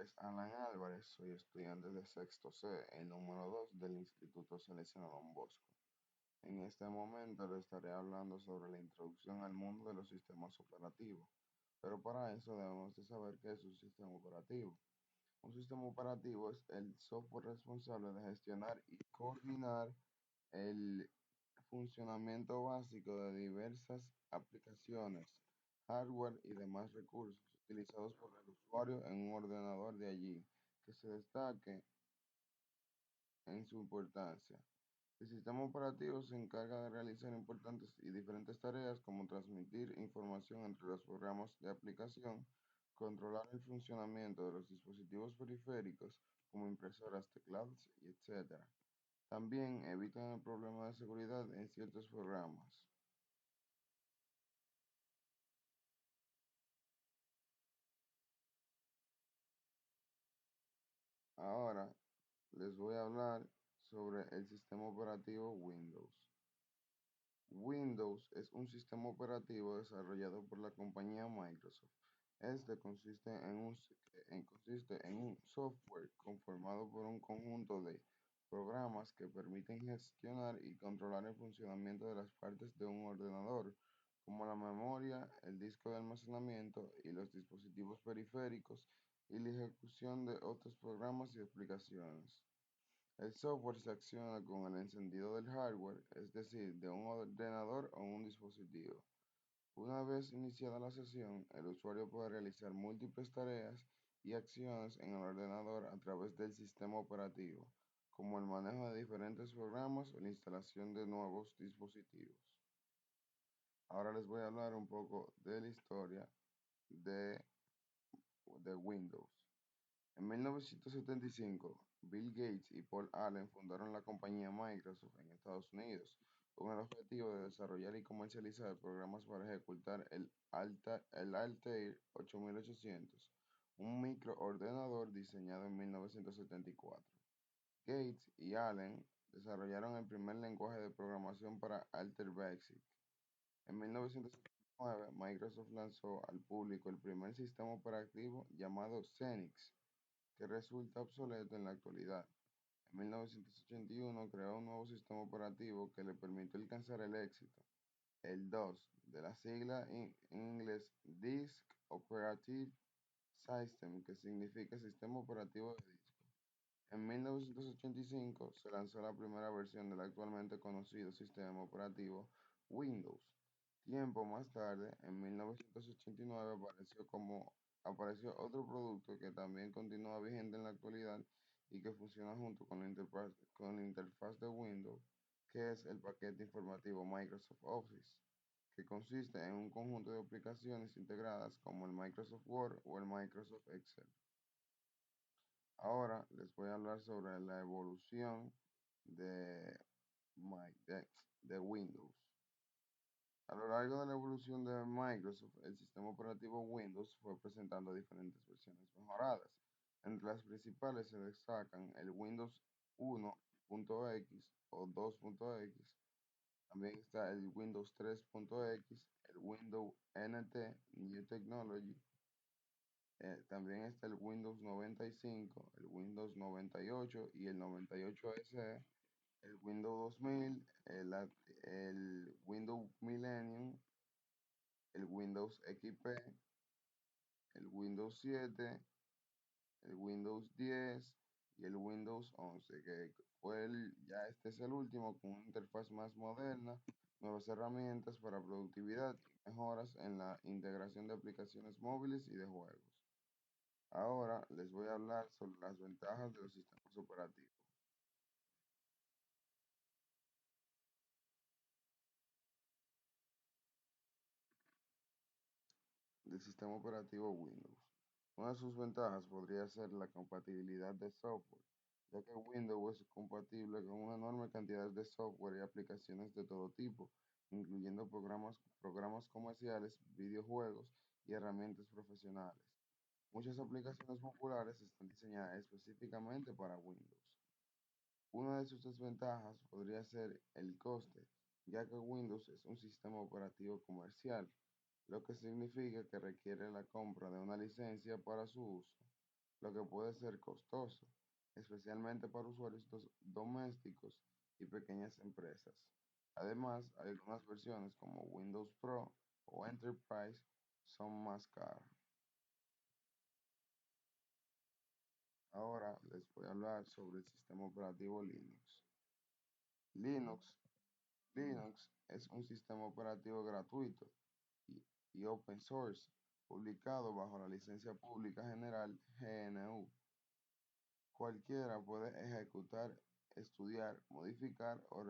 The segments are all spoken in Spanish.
es Alan Álvarez, soy estudiante de sexto C, el número 2 del Instituto Salesiano Don Bosco. En este momento le estaré hablando sobre la introducción al mundo de los sistemas operativos, pero para eso debemos de saber qué es un sistema operativo. Un sistema operativo es el software responsable de gestionar y coordinar el funcionamiento básico de diversas aplicaciones, hardware y demás recursos utilizados por el usuario en un ordenador. De allí que se destaque en su importancia. El sistema operativo se encarga de realizar importantes y diferentes tareas como transmitir información entre los programas de aplicación, controlar el funcionamiento de los dispositivos periféricos como impresoras, teclados y etc. También evitan el problema de seguridad en ciertos programas. Ahora les voy a hablar sobre el sistema operativo Windows. Windows es un sistema operativo desarrollado por la compañía Microsoft. Este consiste en un software conformado por un conjunto de programas que permiten gestionar y controlar el funcionamiento de las partes de un ordenador, como la memoria, el disco de almacenamiento y los dispositivos periféricos, y la ejecución de otros programas y aplicaciones. El software se acciona con el encendido del hardware, es decir, de un ordenador o un dispositivo. Una vez iniciada la sesión, el usuario puede realizar múltiples tareas y acciones en el ordenador a través del sistema operativo, como el manejo de diferentes programas o la instalación de nuevos dispositivos. Ahora les voy a hablar un poco de la historia de, de Windows. En 1975, Bill Gates y Paul Allen fundaron la compañía Microsoft en Estados Unidos con el objetivo de desarrollar y comercializar programas para ejecutar el Altair 8800, un microordenador diseñado en 1974. Gates y Allen desarrollaron el primer lenguaje de programación para Altair Basic. En 1979, Microsoft lanzó al público el primer sistema operativo llamado Xenix, que resulta obsoleto en la actualidad. En 1981 creó un nuevo sistema operativo que le permitió alcanzar el éxito, el DOS, de la sigla en inglés Disk Operative System, que significa sistema operativo de disco. En 1985 se lanzó la primera versión del actualmente conocido sistema operativo Windows. Tiempo más tarde, en 1989, apareció otro producto que también continúa vigente en la actualidad y que funciona junto con la interfaz de Windows, que es el paquete informativo Microsoft Office, que consiste en un conjunto de aplicaciones integradas como el Microsoft Word o el Microsoft Excel. Ahora les voy a hablar sobre la evolución de, de Windows. A lo largo de la evolución de Microsoft, el sistema operativo Windows fue presentando diferentes versiones mejoradas. Entre las principales se destacan el Windows 1.x o 2.x, también está el Windows 3.x, el Windows NT New Technology, también está el Windows 95, el Windows 98 y el 98 SE, el Windows 2000, el Windows Millennium, el Windows XP, el Windows 7, el Windows 10 y el Windows 11, que ya este es el último con una interfaz más moderna, nuevas herramientas para productividad y mejoras en la integración de aplicaciones móviles y de juegos. Ahora les voy a hablar sobre las ventajas de los sistemas operativos. Del sistema operativo Windows. Una de sus ventajas podría ser la compatibilidad de software, ya que Windows es compatible con una enorme cantidad de software y aplicaciones de todo tipo, incluyendo programas comerciales, videojuegos y herramientas profesionales. Muchas aplicaciones populares están diseñadas específicamente para Windows. Una de sus desventajas podría ser el coste, ya que Windows es un sistema operativo comercial, lo que significa que requiere la compra de una licencia para su uso. lo que puede ser costoso, especialmente para usuarios domésticos y pequeñas empresas. Además, hay algunas versiones como Windows Pro o Enterprise son más caras. Ahora les voy a hablar sobre el sistema operativo Linux. Linux, Linux es un sistema operativo gratuito y, y open source, publicado bajo la licencia pública general GNU. Cualquiera puede ejecutar, estudiar, modificar o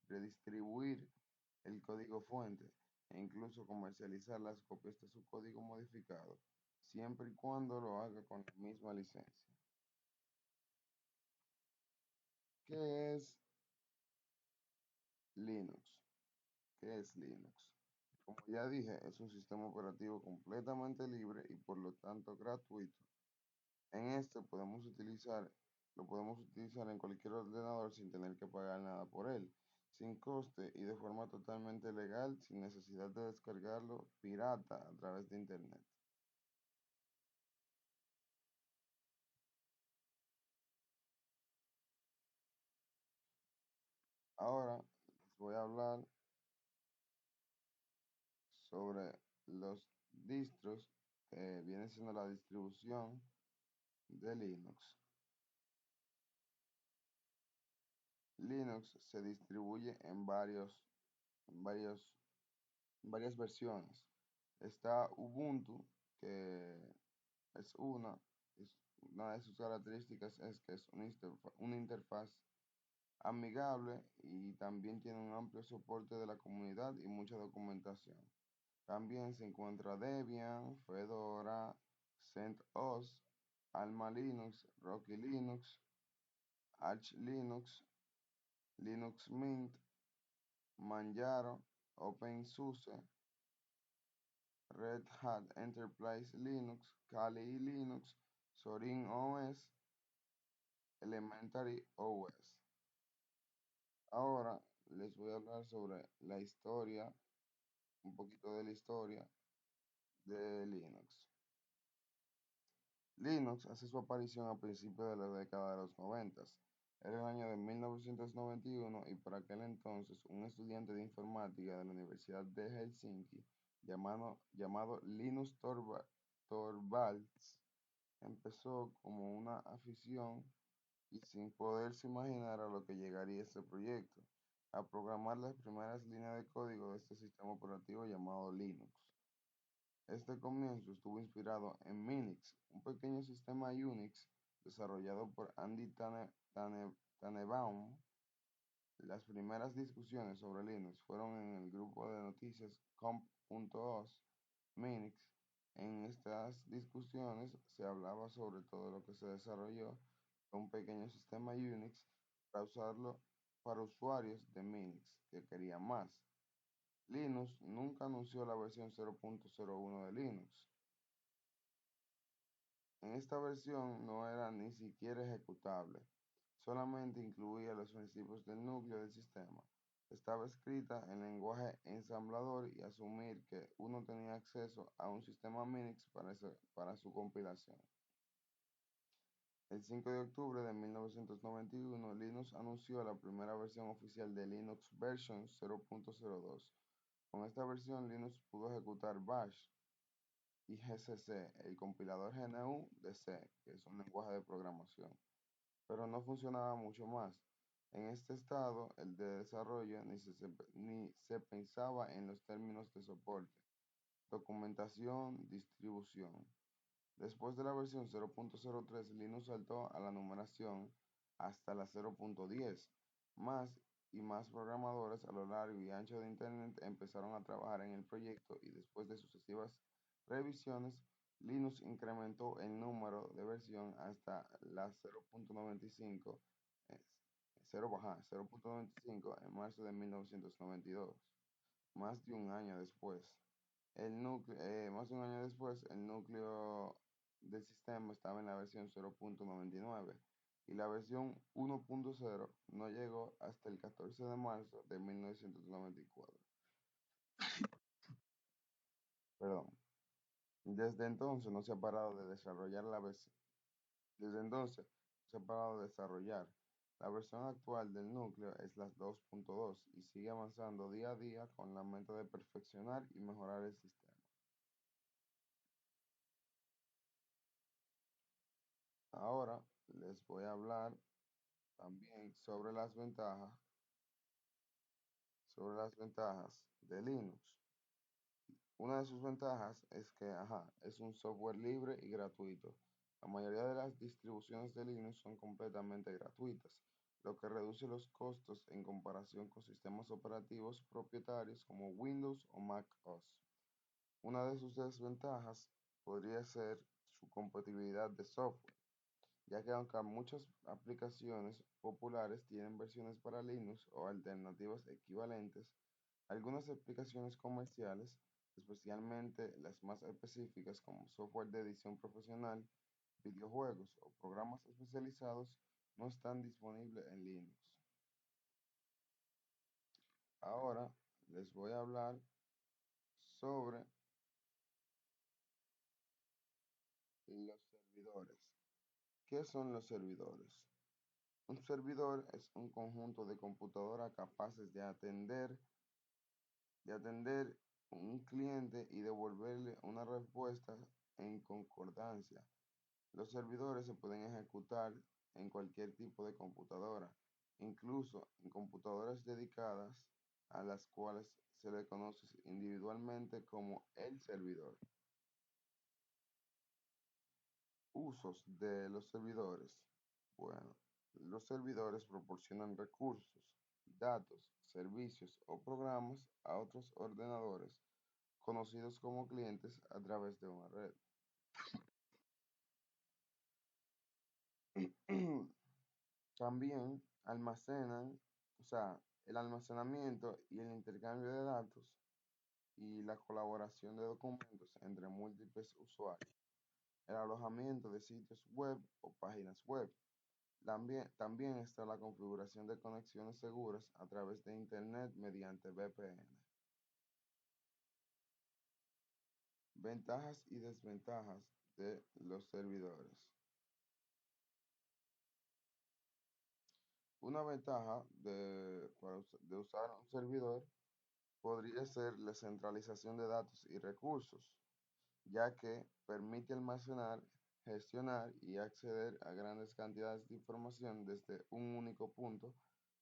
redistribuir el código fuente e incluso comercializar las copias de su código modificado, siempre y cuando lo haga con la misma licencia. ¿Qué es Linux? ¿Qué es Linux? Como ya dije, es un sistema operativo completamente libre y por lo tanto gratuito. En este lo podemos utilizar en cualquier ordenador sin tener que pagar nada por él, sin coste y de forma totalmente legal, sin necesidad de descargarlo pirata a través de internet. Ahora les voy a hablar sobre los distros que viene siendo la distribución de Linux. Linux se distribuye en varios, en varias versiones. Está Ubuntu, que es una de sus características es que es una interfaz amigable y también tiene un amplio soporte de la comunidad y mucha documentación. También se encuentra Debian, Fedora, CentOS, Alma Linux, Rocky Linux, Arch Linux, Linux Mint, Manjaro, OpenSUSE, Red Hat Enterprise Linux, Kali Linux, Zorin OS, Elementary OS. Ahora les voy a hablar sobre la historia, un poquito de la historia de Linux. Linux hace su aparición a principios de la década de los 90. Era el año de 1991 y por aquel entonces un estudiante de informática de la Universidad de Helsinki llamado Linus Torvalds empezó como una afición y sin poderse imaginar a lo que llegaría este proyecto, a programar las primeras líneas de código de este sistema operativo llamado Linux. Este comienzo estuvo inspirado en Minix, un pequeño sistema Unix desarrollado por Andy Tanenbaum. Las primeras discusiones sobre Linux fueron en el grupo de noticias comp.os Minix. En estas discusiones se hablaba sobre todo lo que se desarrolló de un pequeño sistema Unix para usarlo para usuarios de Minix que querían más. Linux nunca anunció la versión 0.01 de Linux. En esta versión no era ni siquiera ejecutable, solamente incluía los principios del núcleo del sistema. Estaba escrita en lenguaje ensamblador y asumir que uno tenía acceso a un sistema Minix para su compilación. El 5 de octubre de 1991, Linux anunció la primera versión oficial de Linux Version 0.02. Con esta versión, Linux pudo ejecutar Bash y GCC, el compilador GNU de C, que es un lenguaje de programación, pero no funcionaba mucho más. En este estado, el de desarrollo ni se pensaba en los términos de soporte, documentación, distribución. Después de la versión 0.03, Linux saltó a la numeración hasta la 0.10. Más y más programadores a lo largo y ancho de Internet empezaron a trabajar en el proyecto y después de sucesivas revisiones, Linux incrementó el número de versión hasta la 0.95, 0.95 en marzo de 1992, más de un año después. Más de un año después, el núcleo del sistema estaba en la versión 0.99 y la versión 1.0 no llegó hasta el 14 de marzo de 1994. Perdón. Desde entonces no se ha parado de desarrollar desde entonces no se ha parado de desarrollar. La versión actual del núcleo es la 2.2 y sigue avanzando día a día con la meta de perfeccionar y mejorar el sistema. Ahora les voy a hablar también sobre las ventajas de Linux. Una de sus ventajas es que, es un software libre y gratuito. La mayoría de las distribuciones de Linux son completamente gratuitas, lo que reduce los costos en comparación con sistemas operativos propietarios como Windows o Mac OS. Una de sus desventajas podría ser su compatibilidad de software, ya que aunque muchas aplicaciones populares tienen versiones para Linux o alternativas equivalentes, algunas aplicaciones comerciales, especialmente las más específicas como software de edición profesional, videojuegos o programas especializados, no están disponibles en Linux. Ahora les voy a hablar sobre los servidores. ¿Qué son los servidores? Un servidor es un conjunto de computadoras capaces de atender un cliente y devolverle una respuesta en concordancia. Los servidores se pueden ejecutar en cualquier tipo de computadora, incluso en computadoras dedicadas a las cuales se le conoce individualmente como el servidor. Usos de los servidores. Bueno, los servidores proporcionan recursos, datos, servicios o programas a otros ordenadores conocidos como clientes a través de una red. También almacenan, o sea, el almacenamiento y el intercambio de datos y la colaboración de documentos entre múltiples usuarios. El alojamiento de sitios web o páginas web. También está la configuración de conexiones seguras a través de Internet mediante VPN. Ventajas y desventajas de los servidores. Una ventaja de usar un servidor podría ser la centralización de datos y recursos, ya que permite almacenar, gestionar y acceder a grandes cantidades de información desde un único punto,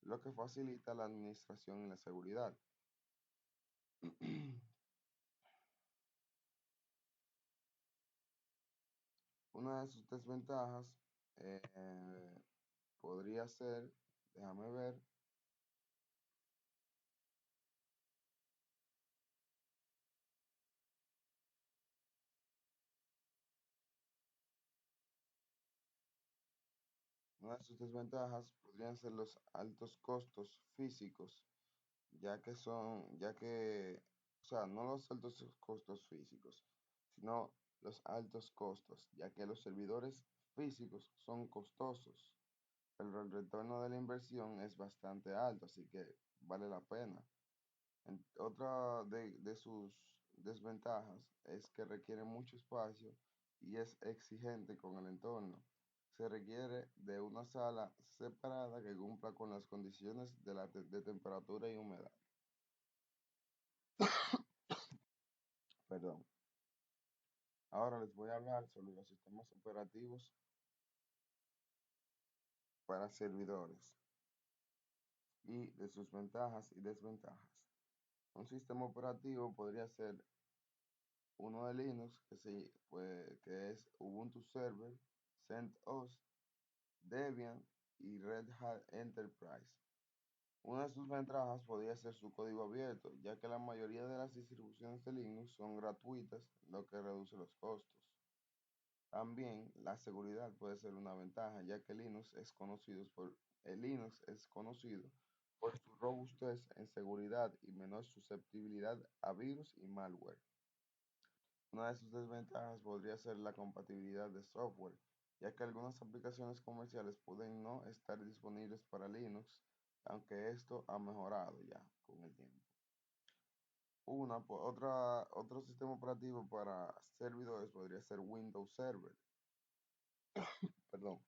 lo que facilita la administración y la seguridad. Una de sus desventajas podría ser, déjame ver, una de sus desventajas podrían ser los altos costos físicos, o sea, no los altos costos físicos, sino los altos costos, ya que los servidores físicos son costosos, pero el retorno de la inversión es bastante alto, así que vale la pena. Otra de sus desventajas es que requiere mucho espacio y es exigente con el entorno. Se requiere de una sala separada que cumpla con las condiciones de temperatura y humedad. Perdón. Ahora les voy a hablar sobre los sistemas operativos para servidores y de sus ventajas y desventajas. Un sistema operativo podría ser uno de Linux que es Ubuntu Server, CentOS, Debian y Red Hat Enterprise. Una de sus ventajas podría ser su código abierto, ya que la mayoría de las distribuciones de Linux son gratuitas, lo que reduce los costos. También la seguridad puede ser una ventaja, ya que el Linux es conocido por su robustez en seguridad y menor susceptibilidad a virus y malware. Una de sus desventajas podría ser la compatibilidad de software, ya que algunas aplicaciones comerciales pueden no estar disponibles para Linux, aunque esto ha mejorado ya con el tiempo. Otro sistema operativo para servidores podría ser Windows Server. Perdón.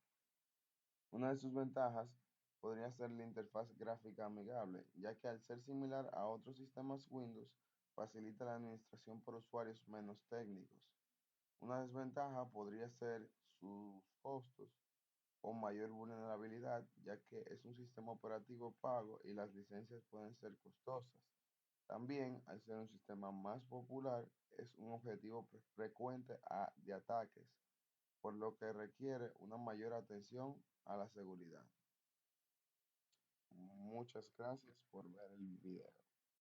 Una de sus ventajas podría ser la interfaz gráfica amigable, ya que al ser similar a otros sistemas Windows, facilita la administración por usuarios menos técnicos. Una desventaja podría ser sus costos o mayor vulnerabilidad, ya que es un sistema operativo pago y las licencias pueden ser costosas. También, al ser un sistema más popular, es un objetivo frecuente de ataques, por lo que requiere una mayor atención a la seguridad. Muchas gracias por ver el video.